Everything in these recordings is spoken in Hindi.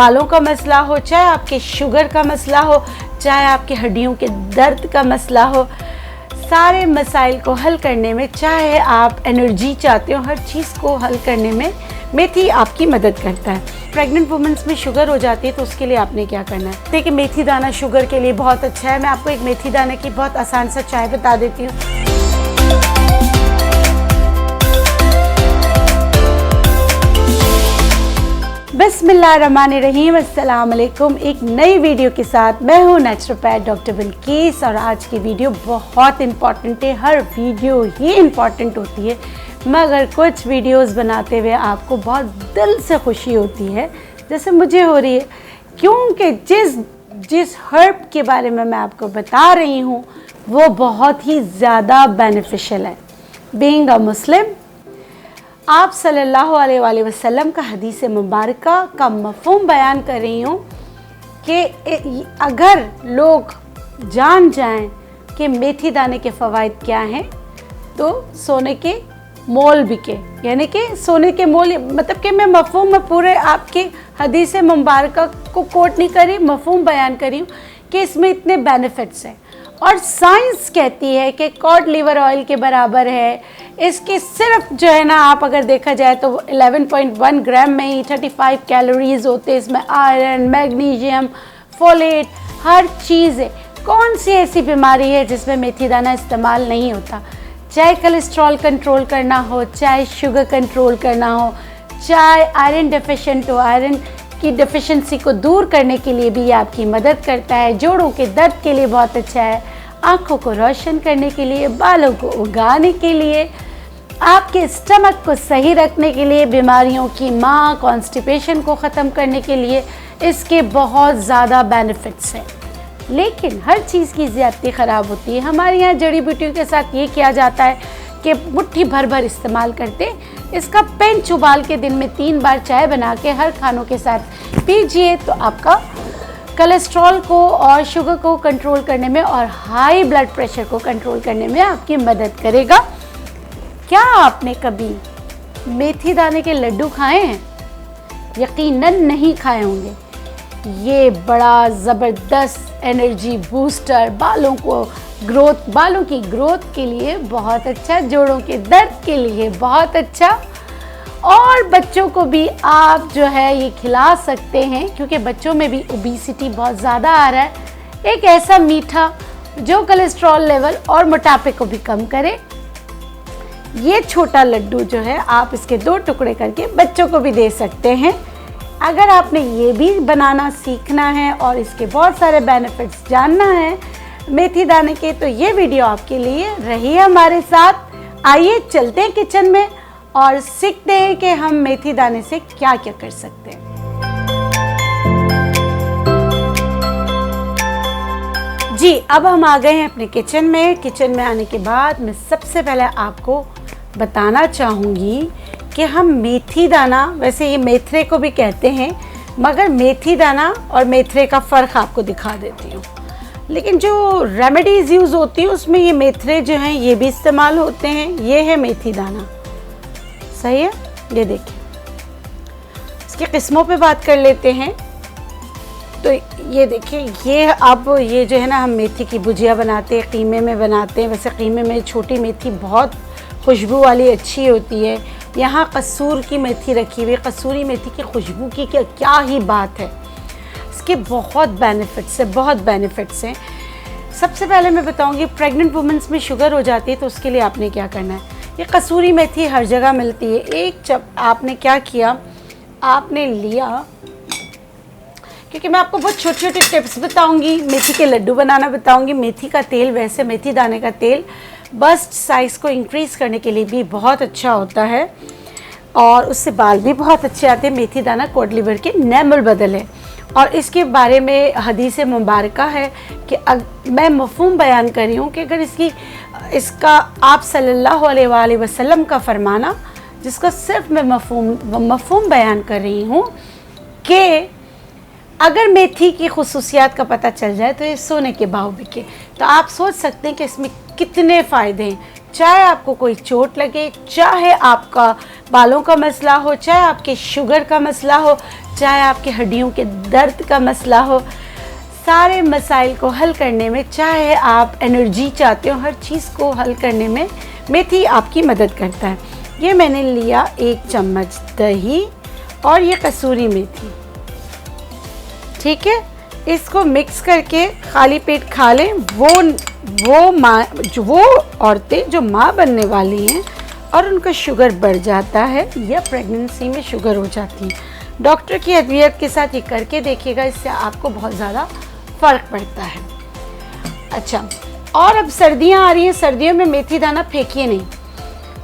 बालों का मसला हो, चाहे आपके शुगर का मसला हो, चाहे आपके हड्डियों के दर्द का मसला हो, सारे मसाइल को हल करने में, चाहे आप एनर्जी चाहते हो, हर चीज़ को हल करने में मेथी आपकी मदद करता है। प्रेग्नेंट वुमेन्स में शुगर हो जाती है तो उसके लिए आपने क्या करना है। देखिए, मेथी दाना शुगर के लिए बहुत अच्छा है। मैं आपको एक मेथी दाने की बहुत आसान सा चाय बता देती हूँ। बिस्मिल्लाहिर्रहमानिर्रहीम, अस्सलाम वालेकुम। एक नई वीडियो के साथ मैं हूँ नेचुरोपैथ डॉक्टर बिल्किस और आज की वीडियो बहुत इम्पॉर्टेंट है। हर वीडियो ही इम्पॉर्टेंट होती है, मगर कुछ वीडियोस बनाते हुए आपको बहुत दिल से खुशी होती है, जैसे मुझे हो रही है, क्योंकि जिस हर्ब के बारे में मैं आपको बता रही हूँ वो बहुत ही ज़्यादा बेनिफिशियल है। बीइंग अ मुस्लिम, आप सल्लल्लाहु अलैहि वसल्लम का हदीस मुबारका का मफ़हूम बयान कर रही हूँ कि अगर लोग जान जाएं कि मेथी दाने के फ़वाइद क्या हैं तो सोने के मोल बिके। यानी कि सोने के मोल, मतलब कि मैं मफ़हूम में पूरे आपके हदीस मुबारका को कोट नहीं करी, मफ़हूम बयान करी हूँ कि इसमें इतने बेनिफिट्स हैं। और साइंस कहती है कि कॉड लिवर ऑयल के बराबर है। इसके सिर्फ जो है ना, आप अगर देखा जाए तो 11.1 ग्राम में ही 35 कैलोरीज होते हैं। इसमें आयरन, मैग्नीशियम, फोलेट, हर चीज़ है। कौन सी ऐसी बीमारी है जिसमें मेथी दाना इस्तेमाल नहीं होता? चाहे कोलेस्ट्रॉल कंट्रोल करना हो, चाहे शुगर कंट्रोल करना हो, चाहे आयरन डेफिशिएंट हो, आयरन की डेफिशिएंसी को दूर करने के लिए भी ये आपकी मदद करता है। जोड़ों के दर्द के लिए बहुत अच्छा है, आँखों को रोशन करने के लिए, बालों को उगाने के लिए, आपके स्टमक को सही रखने के लिए, बीमारियों की माँ कॉन्स्टिपेशन को ख़त्म करने के लिए इसके बहुत ज़्यादा बेनिफिट्स हैं। लेकिन हर चीज़ की ज़्यादती ख़राब होती है। हमारे यहाँ जड़ी बूटियों के साथ ये किया जाता है कि मुट्ठी भर भर इस्तेमाल करते। इसका पेंच उबाल के दिन में 3 बार चाय बना के हर खानों के साथ पीजिए तो आपका कोलेस्ट्रॉल को और शुगर को कंट्रोल करने में और हाई ब्लड प्रेशर को कंट्रोल करने में आपकी मदद करेगा। क्या आपने कभी मेथी दाने के लड्डू खाए हैं? यकीनन नहीं खाए होंगे। ये बड़ा ज़बरदस्त एनर्जी बूस्टर, बालों की ग्रोथ के लिए बहुत अच्छा, जोड़ों के दर्द के लिए बहुत अच्छा, और बच्चों को भी आप जो है ये खिला सकते हैं क्योंकि बच्चों में भी ओबेसिटी बहुत ज़्यादा आ रहा है। एक ऐसा मीठा जो कोलेस्ट्रॉल लेवल और मोटापे को भी कम करे। ये छोटा लड्डू जो है आप इसके 2 टुकड़े करके बच्चों को भी दे सकते हैं। अगर आपने ये भी बनाना सीखना है और इसके बहुत सारे बेनिफिट्स जानना है मेथी दाने के, तो ये वीडियो आपके लिए रही है हमारे साथ। आइए चलते हैं किचन में और सीखते हैं कि हम मेथी दाने से क्या क्या कर सकते हैं। जी, अब हम आ गए हैं अपने किचन में। किचन में आने के बाद मैं सबसे पहले आपको बताना चाहूँगी कि हम मेथी दाना, वैसे ये मेथरे को भी कहते हैं, मगर मेथी दाना और मेथरे का फ़र्क आपको दिखा देती हूँ। लेकिन जो रेमेडीज़ यूज़ होती है उसमें ये मेथरे जो हैं ये भी इस्तेमाल होते हैं। ये है मेथी दाना, सही है। ये देखिए, इसकी किस्मों पे बात कर लेते हैं। तो ये देखिए, ये जो है ना, हम मेथी की भुजिया बनाते हैं, कीमे में बनाते हैं। वैसे कीमे में छोटी मेथी बहुत खुशबू वाली अच्छी होती है। यहाँ कसूर की मेथी रखी हुई है। कसूरी मेथी की खुशबू की क्या ही बात है। इसके बहुत बेनिफिट्स हैं। सबसे पहले मैं बताऊँगी, प्रेग्नेंट वुमेन्स में शुगर हो जाती है तो उसके लिए आपने क्या करना है। ये कसूरी मेथी हर जगह मिलती है। आपने क्या किया, आपने लिया, क्योंकि मैं आपको बहुत छोटी छोटी टिप्स बताऊंगी, मेथी के लड्डू बनाना बताऊंगी। मेथी का तेल, वैसे मेथी दाने का तेल बस्ट साइज़ को इंक्रीज़ करने के लिए भी बहुत अच्छा होता है और उससे बाल भी बहुत अच्छे आते हैं। मेथी दाना कॉड लिवर के नॉर्मल बदल है और इसके बारे में हदीस मुबारका है कि मैं मफ़हूम बयान कर रही हूँ कि अगर इसका आप सल्लल्लाहु अलैहि वसल्लम का फरमाना, जिसका सिर्फ मैं मफ़हूम बयान कर रही हूँ कि अगर मेथी की खुसूसियात का पता चल जाए तो ये सोने के भाव बिके। तो आप सोच सकते हैं कि इसमें कितने फ़ायदे हैं। चाहे आपको कोई चोट लगे, चाहे आपका बालों का मसला हो, चाहे आपके शुगर का मसला हो, चाहे आपके हड्डियों के दर्द का मसला हो, सारे मसाइल को हल करने में, चाहे आप एनर्जी चाहते हो, हर चीज़ को हल करने में मेथी आपकी मदद करता है। ये मैंने लिया 1 चम्मच दही और ये कसूरी मेथी, ठीक है। इसको मिक्स करके खाली पेट खा लें। वो औरतें जो माँ बनने वाली हैं और उनका शुगर बढ़ जाता है या प्रेगनेंसी में शुगर हो जाती है, डॉक्टर की अदवियत के साथ ये करके देखिएगा, इससे आपको बहुत ज़्यादा फ़र्क पड़ता है। अच्छा, और अब सर्दियाँ आ रही हैं, सर्दियों में मेथी दाना फेंकिए नहीं,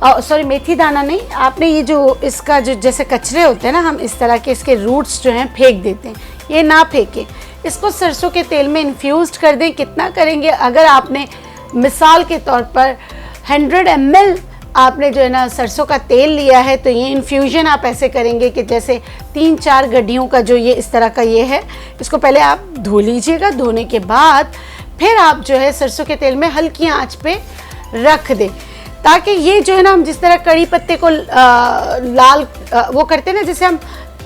सॉरी मेथी दाना नहीं, आपने ये जो इसका जो जैसे कचरे होते हैं ना, हम इस तरह के इसके रूट्स जो हैं फेंक देते हैं, ये ना फेंकें। इसको सरसों के तेल में इन्फ्यूज़ कर दें। कितना करेंगे, अगर आपने मिसाल के तौर पर 100 ml आपने जो है ना सरसों का तेल लिया है, तो ये इन्फ्यूजन आप ऐसे करेंगे कि जैसे 3-4 गड्डियों का जो ये इस तरह का ये है, इसको पहले आप धो लीजिएगा। धोने के बाद फिर आप जो है सरसों के तेल में हल्की आंच पे रख दें, ताकि ये जो है ना, हम जिस तरह कड़ी पत्ते को लाल वो करते हैं ना, जैसे हम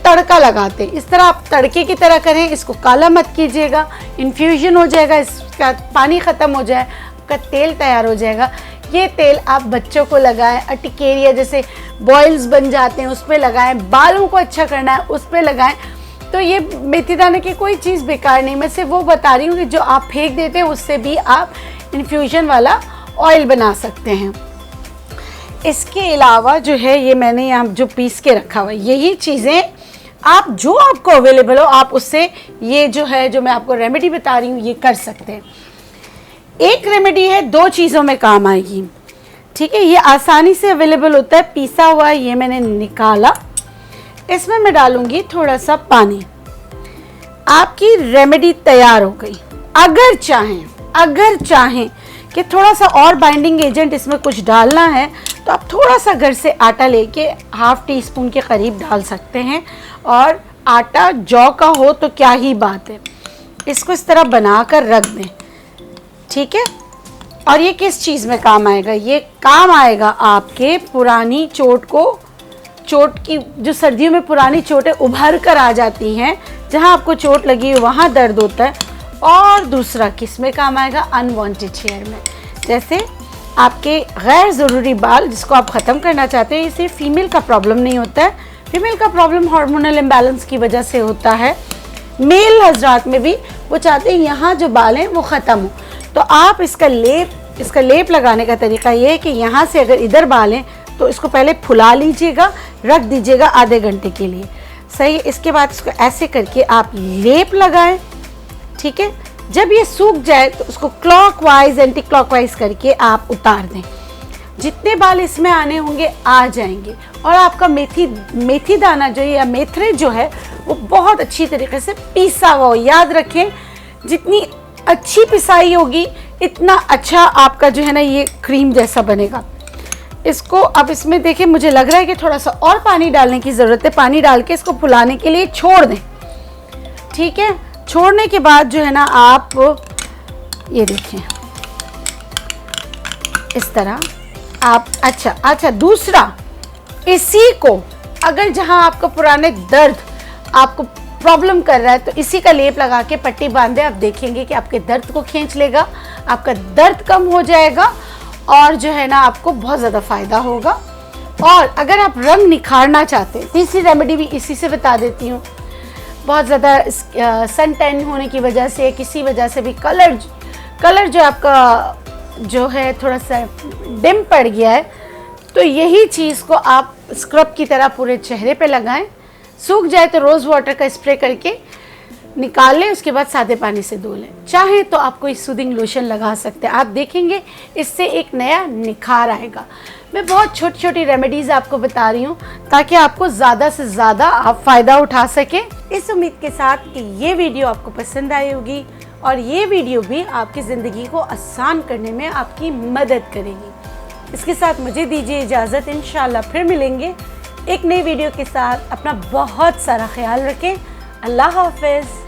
तड़का लगाते, इस तरह आप तड़के की तरह करें। इसको काला मत कीजिएगा, इन्फ्यूजन हो जाएगा, इसका पानी ख़त्म हो जाए, आपका तेल तैयार हो जाएगा। ये तेल आप बच्चों को लगाएं, अर्टिकेरिया जैसे बॉयल्स बन जाते हैं उस पर लगाएं, बालों को अच्छा करना है उस पर लगाएं। तो ये मेथी दाने की कोई चीज़ बेकार नहीं, मैं सिर्फ वो बता रही हूँ कि जो आप फेंक देते हैं उससे भी आप इन्फ्यूजन वाला ऑयल बना सकते हैं। इसके अलावा जो है ये मैंने यहाँ जो पीस के रखा हुआ है, यही चीज़ें आप जो आपको अवेलेबल हो आप उससे ये जो है, जो मैं आपको रेमेडी बता रही हूँ, ये कर सकते हैं। एक रेमेडी है, 2 चीज़ों में काम आएगी, ठीक है। ये आसानी से अवेलेबल होता है, पीसा हुआ है, ये मैंने निकाला। इसमें मैं डालूंगी थोड़ा सा पानी, आपकी रेमेडी तैयार हो गई। अगर चाहें कि थोड़ा सा और बाइंडिंग एजेंट इसमें कुछ डालना है, तो आप थोड़ा सा घर से आटा लेके ½ टीस्पून के करीब डाल सकते हैं, और आटा जौ का हो तो क्या ही बात है। इसको इस तरह बना कर रख दें, ठीक है। और ये किस चीज़ में काम आएगा, ये काम आएगा आपके पुरानी चोट की, जो सर्दियों में पुरानी चोटें उभर कर आ जाती हैं, जहाँ आपको चोट लगी है वहाँ दर्द होता है। और दूसरा किस में काम आएगा, अनवांटेड हेयर में, जैसे आपके गैर ज़रूरी बाल जिसको आप ख़त्म करना चाहते हैं। इसे फीमेल का प्रॉब्लम नहीं होता है, फीमेल का प्रॉब्लम हार्मोनल इम्बैलेंस की वजह से होता है। मेल हजरात में भी वो चाहते हैं यहाँ जो बाल हैं वो ख़त्म हो, तो आप इसका लेप लगाने का तरीका ये है कि यहाँ से अगर इधर बाल हैं तो इसको पहले फुला लीजिएगा, रख दीजिएगा आधे घंटे के लिए, सही है। इसके बाद इसको ऐसे करके आप लेप लगाएं, ठीक है। जब ये सूख जाए तो उसको क्लॉकवाइज एंटी क्लॉकवाइज करके आप उतार दें। जितने बाल इसमें आने होंगे आ जाएंगे, और आपका मेथी दाना जो है या मेथरे जो है वो बहुत अच्छी तरीके से पीसा हुआ हो। याद रखें, जितनी अच्छी पिसाई होगी इतना अच्छा आपका जो है ना ये क्रीम जैसा बनेगा। इसको अब इसमें देखिए, मुझे लग रहा है कि थोड़ा सा और पानी डालने की ज़रूरत है। पानी डाल के इसको फुलाने के लिए छोड़ दें, ठीक है। छोड़ने के बाद जो है ना आप ये देखें इस तरह आप अच्छा दूसरा, इसी को अगर जहां आपका पुराने दर्द आपको प्रॉब्लम कर रहा है तो इसी का लेप लगा के पट्टी बांधे, आप देखेंगे कि आपके दर्द को खींच लेगा, आपका दर्द कम हो जाएगा और जो है ना आपको बहुत ज़्यादा फ़ायदा होगा। और अगर आप रंग निखारना चाहते हैं, तीसरी रेमेडी भी इसी से बता देती हूँ। बहुत ज़्यादा सन टैन होने की वजह से, किसी वजह से भी कलर जो आपका जो है थोड़ा सा डिम पड़ गया है, तो यही चीज़ को आप स्क्रब की तरह पूरे चेहरे पे लगाएं। सूख जाए तो रोज़ वाटर का स्प्रे करके निकाल लें, उसके बाद सादे पानी से धो लें। चाहे तो आप कोई सूदिंग लोशन लगा सकते हैं, आप देखेंगे इससे एक नया निखार आएगा। मैं बहुत छोटी छोटी रेमेडीज़ आपको बता रही हूँ ताकि आपको ज़्यादा से ज़्यादा आप फ़ायदा उठा सकें। इस उम्मीद के साथ कि ये वीडियो आपको पसंद आई होगी और ये वीडियो भी आपकी ज़िंदगी को आसान करने में आपकी मदद करेगी। इसके साथ मुझे दीजिए इजाज़त, इंशाल्लाह फिर मिलेंगे एक नई वीडियो के साथ। अपना बहुत सारा ख्याल रखें। अल्लाह हाफ़िज़।